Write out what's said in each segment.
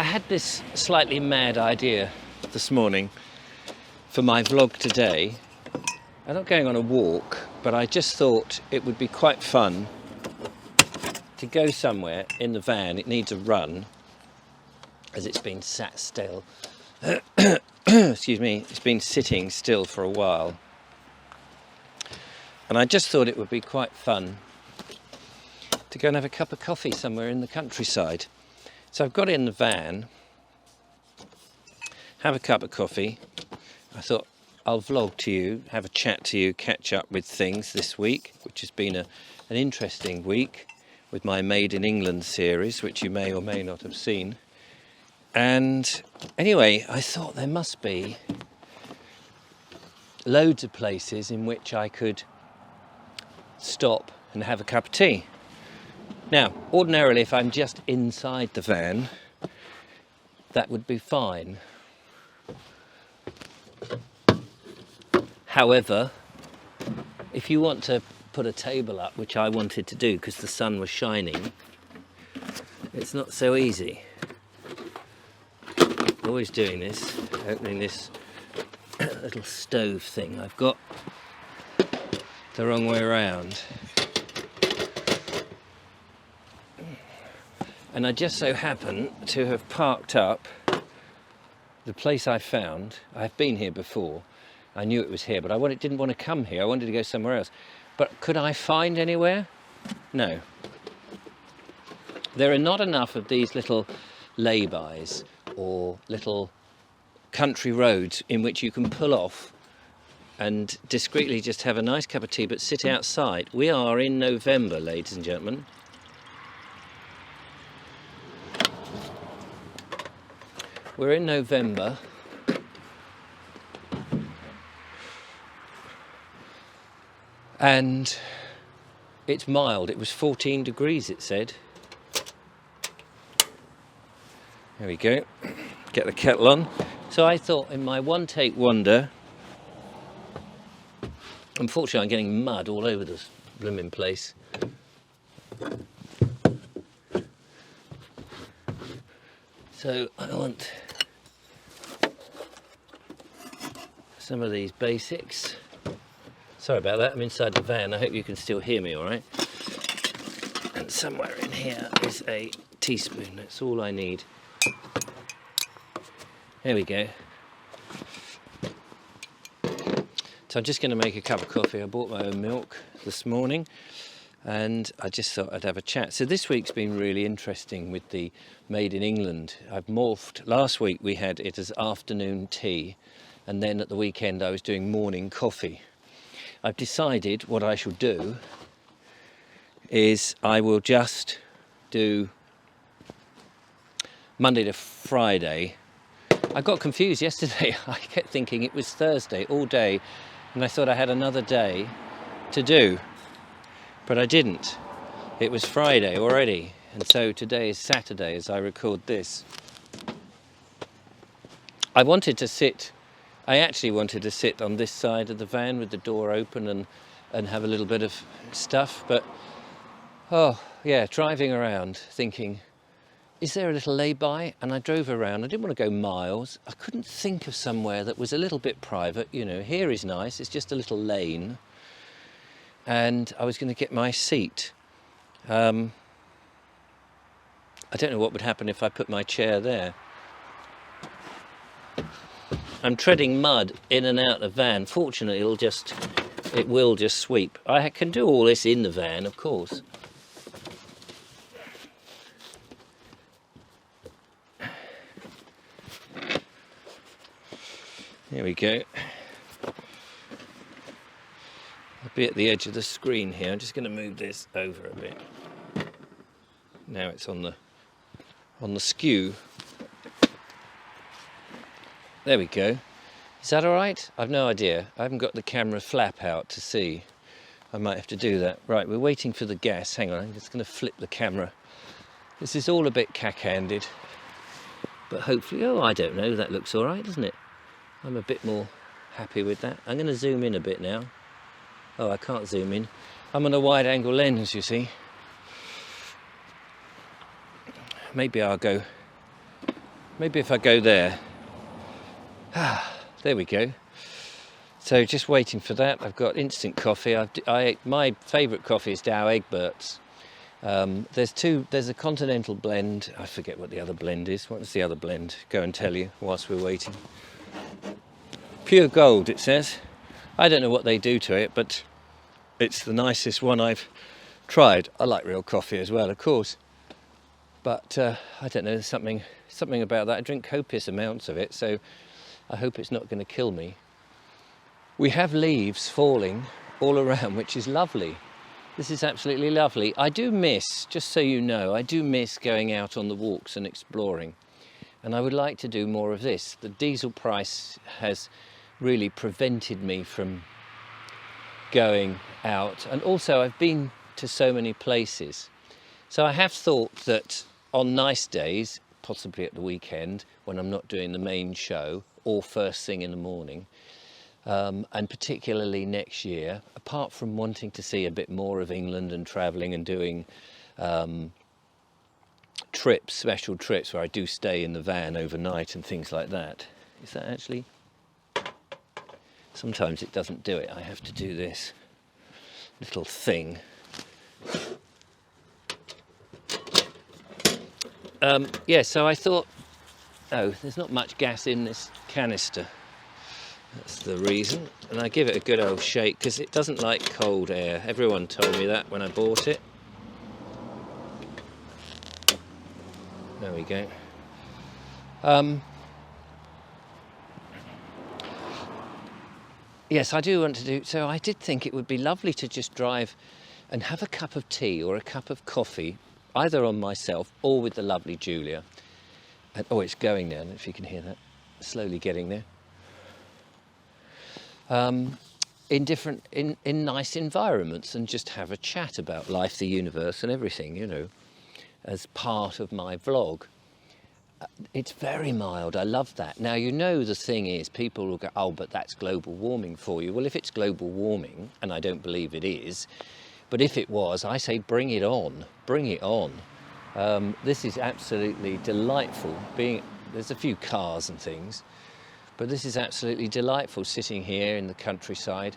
had this slightly mad idea this morning for my vlog today. I'm not going on a walk, but I just thought it would be quite fun to go somewhere in the van. It needs a run, as it's been sat still. Excuse me, it's been sitting still for a while. And I just thought it would be quite fun to go and have a cup of coffee somewhere in the countryside. So I've got in the van, have a cup of coffee. I thought I'll vlog to you, have a chat to you, catch up with things this week, which has been an interesting week with my Made in England series, which you may or may not have seen. And anyway, I thought there must be loads of places in which I could stop and have a cup of tea. Now, ordinarily, if I'm just inside the van, that would be fine. However, if you want to put a table up, which I wanted to do because the sun was shining, it's not so easy. Always doing this, opening this little stove thing I've got the wrong way around. And I just so happen to have parked up the place I found. I've been here before. I knew it was here, but I didn't want to come here. I wanted to go somewhere else. But could I find anywhere? No. There are not enough of these little lay-bys or little country roads in which you can pull off and discreetly just have a nice cup of tea but sit outside. We are in November, ladies and gentlemen. We're in November, and it's mild. It was 14 degrees, it said. There we go. Get the kettle on. So I thought, in my one-take wonder, unfortunately I'm getting mud all over this blooming place. So I want some of these basics. Sorry about that, I'm inside the van. I hope you can still hear me all right. And somewhere in here is a teaspoon. That's all I need. There we go. So I'm just going to make a cup of coffee. I bought my own milk this morning and I just thought I'd have a chat. So this week's been really interesting with the Made in England. I've morphed. Last week we had it as afternoon tea, and then at the weekend I was doing morning coffee. I've decided what I shall do is I will just do Monday to Friday. I got confused yesterday. I kept thinking it was Thursday all day, and I thought I had another day to do, but I didn't. It was Friday already, and so today is Saturday as I record this. I actually wanted to sit on this side of the van with the door open and have a little bit of stuff, but driving around thinking, is there a little lay-by? And I drove around. I didn't want to go miles. I couldn't think of somewhere that was a little bit private. You know, here is nice. It's just a little lane. And I was going to get my seat. I don't know what would happen if I put my chair there. I'm treading mud in and out of the van. Fortunately, it will just sweep. I can do all this in the van, of course. There we go. I'll be at the edge of the screen here. I'm just going to move this over a bit. Now it's on the skew. There we go. Is that all right? I've no idea. I haven't got the camera flap out to see. I might have to do that. Right, we're waiting for the gas. Hang on, I'm just going to flip the camera. This is all a bit cack-handed. But hopefully, I don't know, that looks all right, doesn't it? I'm a bit more happy with that. I'm going to zoom in a bit now. Oh, I can't zoom in. I'm on a wide-angle lens, you see. Maybe I'll go Maybe if I go there. There we go. So just waiting for that. I've got instant coffee. My favourite coffee is Dow Egbert's. There's a continental blend. I forget what the other blend is. What's the other blend? Go and tell you whilst we're waiting. Pure gold, it says. I don't know what they do to it, but it's the nicest one I've tried. I like real coffee as well, of course. But I don't know, there's something about that. I drink copious amounts of it, so I hope it's not going to kill me. We have leaves falling all around, which is lovely. This is absolutely lovely. I do miss, just so you know, I do miss going out on the walks and exploring. And I would like to do more of this. The diesel price has really prevented me from going out. And also I've been to so many places. So I have thought that on nice days, possibly at the weekend, when I'm not doing the main show, or first thing in the morning, and particularly next year, apart from wanting to see a bit more of England and travelling and doing special trips where I do stay in the van overnight and things like that. Is that actually... Sometimes it doesn't do it. I have to do this little thing. Yeah, so I thought, oh, there's not much gas in this canister. That's the reason. And I give it a good old shake because it doesn't like cold air. Everyone told me that when I bought it. There we go. Yes, I do want to do... So I did think it would be lovely to just drive and have a cup of tea or a cup of coffee, either on myself or with the lovely Julia. And, oh, it's going now, if you can hear that. Slowly getting there. In nice environments and just have a chat about life, the universe and everything, you know, as part of my vlog. It's very mild. I love that. Now, you know, the thing is, people will go, oh, but that's global warming for you. Well, if it's global warming, and I don't believe it is, but if it was, I say bring it on. Bring it on. This is absolutely delightful. There's a few cars and things, but this is absolutely delightful sitting here in the countryside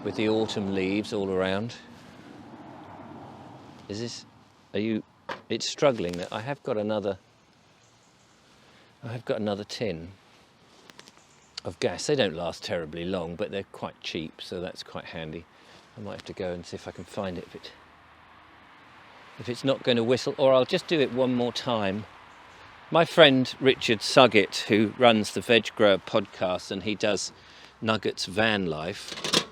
with the autumn leaves all around. It's struggling. I have got another tin of gas. They don't last terribly long, but they're quite cheap, so that's quite handy. I might have to go and see if I can find it if it's not going to whistle, or I'll just do it one more time. My friend Richard Suggett, who runs the Veg Grower podcast, and he does Nuggets Van Life,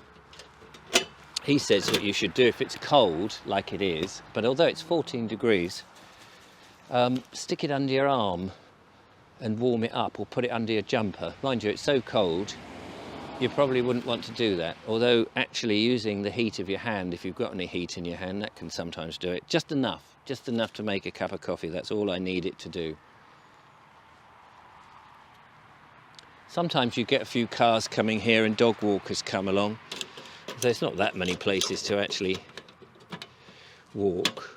he says what you should do if it's cold, like it is, but although it's 14 degrees, stick it under your arm and warm it up, or put it under your jumper. Mind you, it's so cold, you probably wouldn't want to do that. Although actually using the heat of your hand, if you've got any heat in your hand, that can sometimes do it. Just enough to make a cup of coffee. That's all I need it to do. Sometimes you get a few cars coming here and dog walkers come along. There's not that many places to actually walk.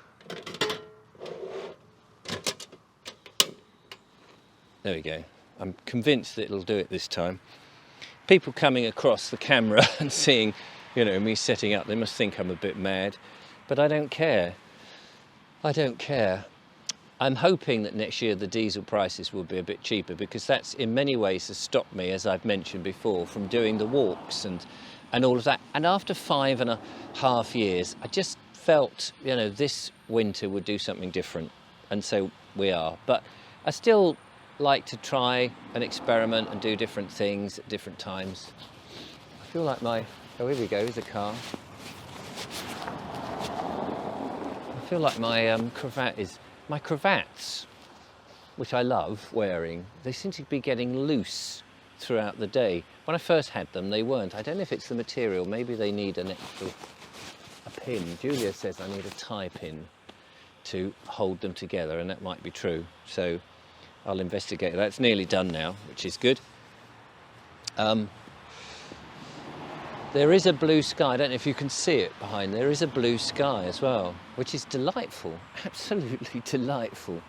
There we go. I'm convinced that it'll do it this time. People coming across the camera and seeing, you know, me setting up, they must think I'm a bit mad, but I don't care. I don't care. I'm hoping that next year the diesel prices will be a bit cheaper, because that's in many ways has stopped me, as I've mentioned before, from doing the walks and all of that. And after 5.5 years, I just felt, you know, this winter would do something different. And so we are. But I still like to try and experiment and do different things at different times. I feel like oh, here we go, there's a car. I feel like my cravats, which I love wearing, they seem to be getting loose throughout the day. When I first had them, they weren't. I don't know if it's the material, maybe they need a pin. Julia says I need a tie pin to hold them together, and that might be true. So I'll investigate that. It's nearly done now, which is good. There is a blue sky. I don't know if you can see it behind. There is a blue sky as well, which is delightful. Absolutely delightful.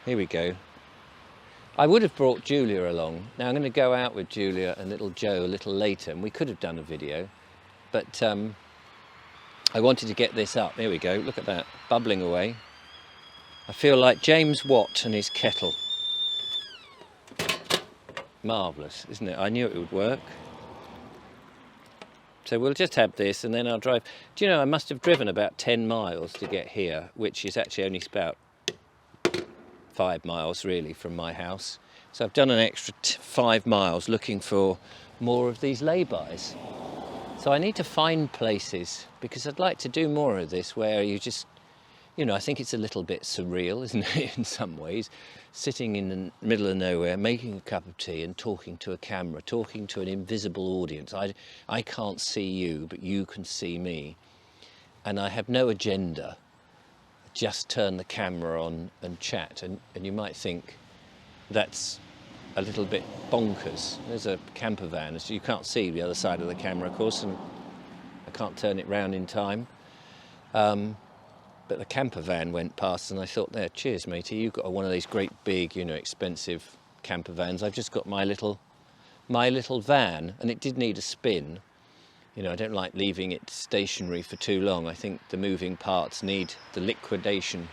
Here we go. I would have brought Julia along. Now I'm going to go out with Julia and little Joe a little later, and we could have done a video, but I wanted to get this up. There we go, look at that, bubbling away. I feel like James Watt and his kettle. Marvellous, isn't it? I knew it would work. So we'll just have this and then I'll drive. Do you know, I must have driven about 10 miles to get here, which is actually only about 5 miles really from my house. So I've done an extra 5 miles looking for more of these lay-bys. So I need to find places, because I'd like to do more of this where you just, you know, I think it's a little bit surreal, isn't it, in some ways, sitting in the middle of nowhere, making a cup of tea and talking to a camera, talking to an invisible audience. I can't see you, but you can see me. And I have no agenda. Just turn the camera on and chat. And you might think that's a little bit bonkers. There's a camper van, so you can't see the other side of the camera, of course, and I can't turn it round in time. But the camper van went past and I thought, there, cheers matey, you've got one of these great big, you know, expensive camper vans. I've just got my little van, and it did need a spin. You know, I don't like leaving it stationary for too long. I think the moving parts need the liquidation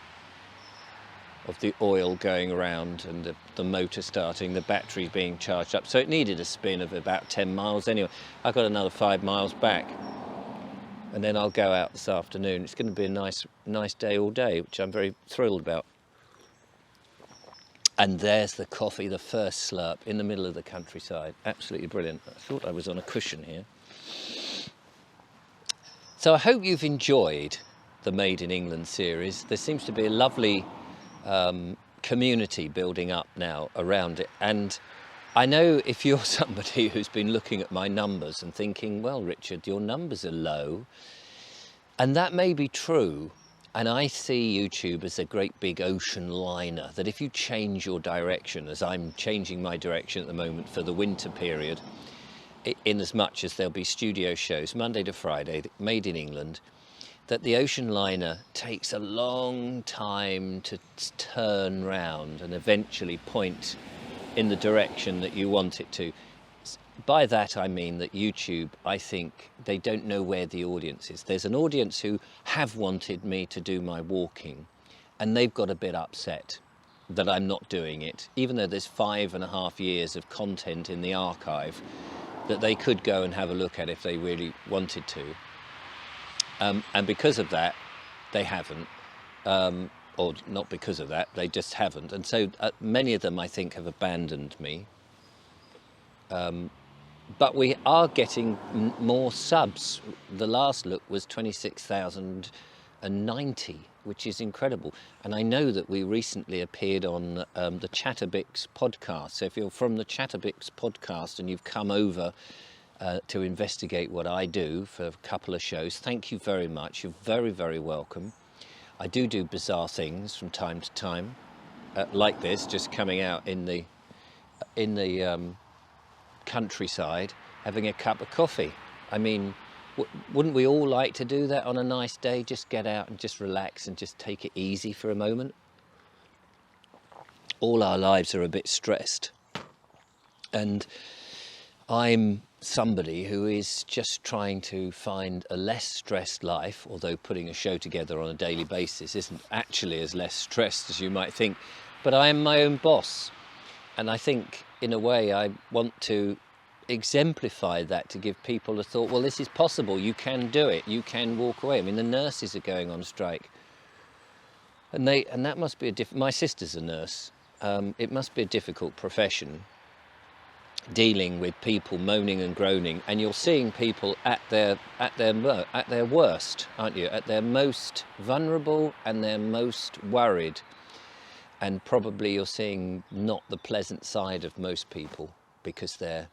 of the oil going around and the motor starting, the battery being charged up. So it needed a spin of about 10 miles anyway. I've got another 5 miles back. And then I'll go out this afternoon. It's going to be a nice day all day, which I'm very thrilled about. And there's the coffee, the first slurp in the middle of the countryside. Absolutely brilliant. I thought I was on a cushion here. So I hope you've enjoyed the Made in England series. There seems to be a lovely community building up now around it. And I know if you're somebody who's been looking at my numbers and thinking, well, Richard, your numbers are low, and that may be true. And I see YouTube as a great big ocean liner, that if you change your direction, as I'm changing my direction at the moment for the winter period, in as much as there'll be studio shows Monday to Friday, made in England, that the ocean liner takes a long time to turn round and eventually point in the direction that you want it to. By that I mean that YouTube, I think, they don't know where the audience is. There's an audience who have wanted me to do my walking, and they've got a bit upset that I'm not doing it, even though there's 5.5 years of content in the archive that they could go and have a look at if they really wanted to. And because of that, they haven't. Or not because of that, they just haven't. And so many of them, I think, have abandoned me. But we are getting more subs. The last look was 26,090, which is incredible. And I know that we recently appeared on the Chatterbix podcast. So if you're from the Chatterbix podcast and you've come over to investigate what I do for a couple of shows, thank you very much. You're very, very welcome. I do bizarre things from time to time, like this, just coming out in the countryside, having a cup of coffee. I mean, wouldn't we all like to do that on a nice day? Just get out and just relax and just take it easy for a moment. All our lives are a bit stressed, and I'm somebody who is just trying to find a less stressed life, although putting a show together on a daily basis isn't actually as less stressed as you might think. But I am my own boss, and I think in a way I want to exemplify that, to give people a thought, well, this is possible, you can do it, you can walk away. I mean, the nurses are going on strike, and that must be my sister's a nurse. It must be a difficult profession, dealing with people moaning and groaning, and you're seeing people at their worst, aren't you? At their most vulnerable and their most worried, and probably you're seeing not the pleasant side of most people, because they're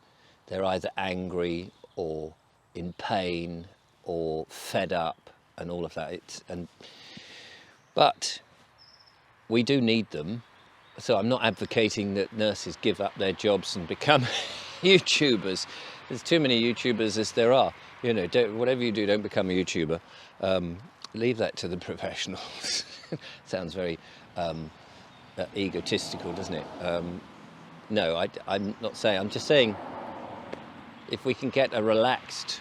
either angry or in pain or fed up and all of that. But we do need them. So I'm not advocating that nurses give up their jobs and become YouTubers. There's too many YouTubers as there are. You know, whatever you do, don't become a YouTuber. Leave that to the professionals. Sounds very egotistical, doesn't it? No, I'm not saying. I'm just saying, if we can get a relaxed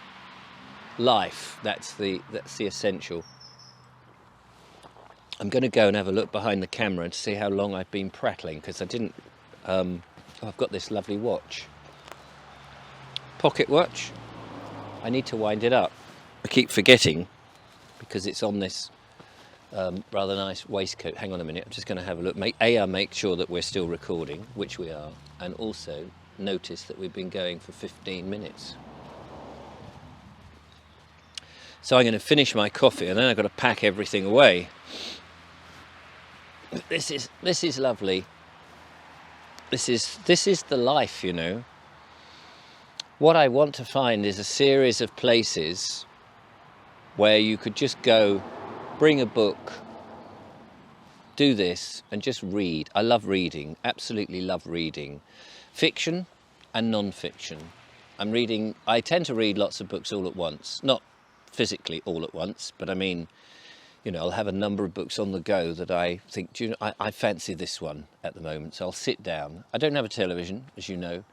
life, that's the essential. I'm going to go and have a look behind the camera and see how long I've been prattling, because I didn't. I've got this lovely watch, pocket watch. I need to wind it up. I keep forgetting because it's on this rather nice waistcoat. Hang on a minute. I'm just going to have a look. Make sure that we're still recording, which we are, and also notice that we've been going for 15 minutes. So I'm going to finish my coffee, and then I've got to pack everything away. This is lovely. This is the life, you know. What I want to find is a series of places where you could just go, bring a book, do this, and just read. I love reading, absolutely love reading. Fiction and non-fiction. I tend to read lots of books all at once. Not physically all at once, but I mean, you know, I'll have a number of books on the go that I think, do you know, I fancy this one at the moment, so I'll sit down. I don't have a television, as you know.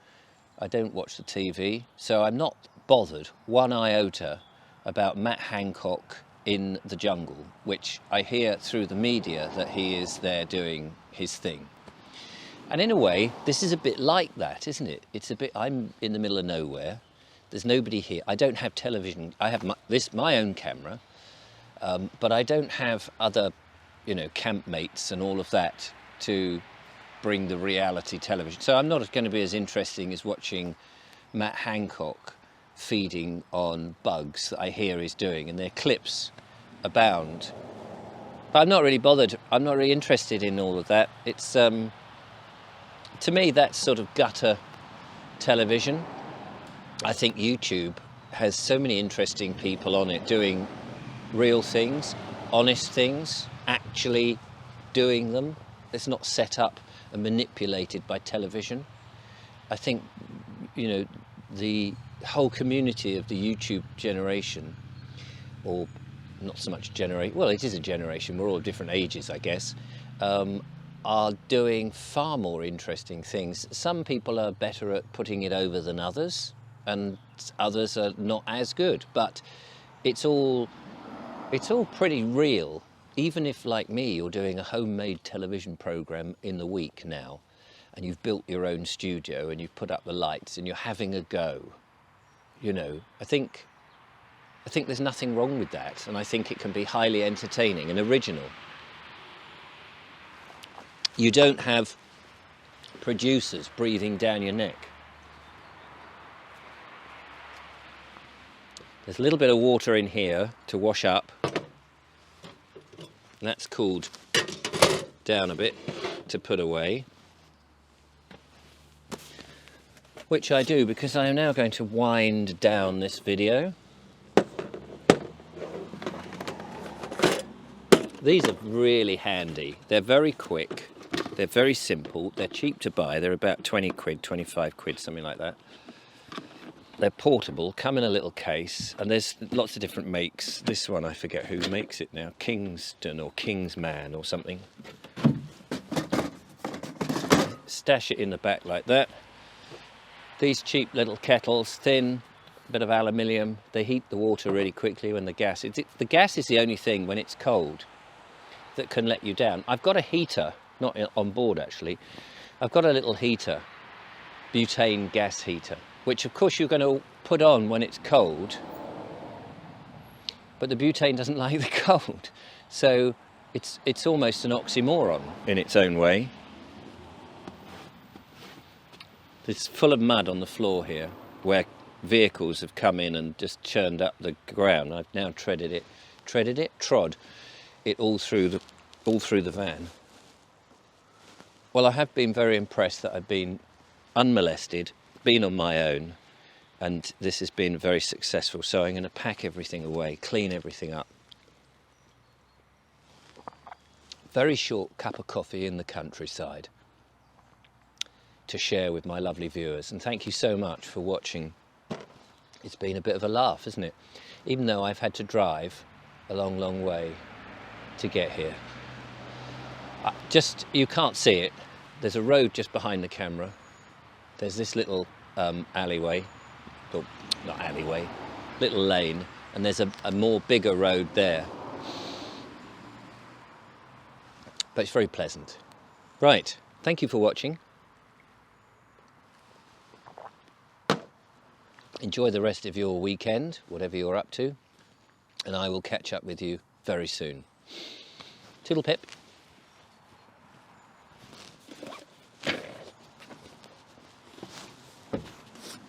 I don't watch the TV, so I'm not bothered one iota about Matt Hancock in the jungle, which I hear through the media that he is there doing his thing. And in a way, this is a bit like that, isn't it? It's a bit, I'm in the middle of nowhere. There's nobody here. I don't have television. I have my own camera. But I don't have other, you know, campmates and all of that to bring the reality television. So I'm not going to be as interesting as watching Matt Hancock feeding on bugs that I hear he's doing, and their clips abound. But I'm not really bothered. I'm not really interested in all of that. It's, to me, that's sort of gutter television. I think YouTube has so many interesting people on it doing real things, honest things, actually doing them. It's not set up and manipulated by television. I think, you know, the whole community of the YouTube generation, or not so much generation, well, it is a generation, we're all different ages, I guess, are doing far more interesting things. Some people are better at putting it over than others, and others are not as good, but it's all pretty real. Even if, like me, you're doing a homemade television program in the week now, and you've built your own studio and you've put up the lights and you're having a go, you know, I think there's nothing wrong with that, and I think it can be highly entertaining and original. You don't have producers breathing down your neck. There's a little bit of water in here to wash up. And that's cooled down a bit to put away. Which I do because I am now going to wind down this video. These are really handy. They're very quick. They're very simple. They're cheap to buy. They're about 20 quid, 25 quid, something like that. They're portable, come in a little case, and there's lots of different makes. This one, I forget who makes it now, Kingston or Kingsman or something. Stash it in the back like that. These cheap little kettles, thin, bit of aluminium, they heat the water really quickly when the gas... the gas is the only thing, when it's cold, that can let you down. I've got a heater, not on board actually, I've got a little heater, butane gas heater, which of course you're going to put on when it's cold, but the butane doesn't like the cold. So it's almost an oxymoron in its own way. It's full of mud on the floor here, where vehicles have come in and just churned up the ground. I've now trod it all through the van. Well, I have been very impressed that I've been unmolested, been on my own, and this has been very successful. So I'm going to pack everything away, clean everything up. Very short cup of coffee in the countryside to share with my lovely viewers, and thank you so much for watching. It's been a bit of a laugh, isn't it? Even though I've had to drive a long, long way to get here. You can't see it. There's a road just behind the camera, There's this little alleyway, or not alleyway, little lane, and there's a more bigger road there. But it's very pleasant. Right, thank you for watching. Enjoy the rest of your weekend, whatever you're up to, and I will catch up with you very soon. Toodle pip.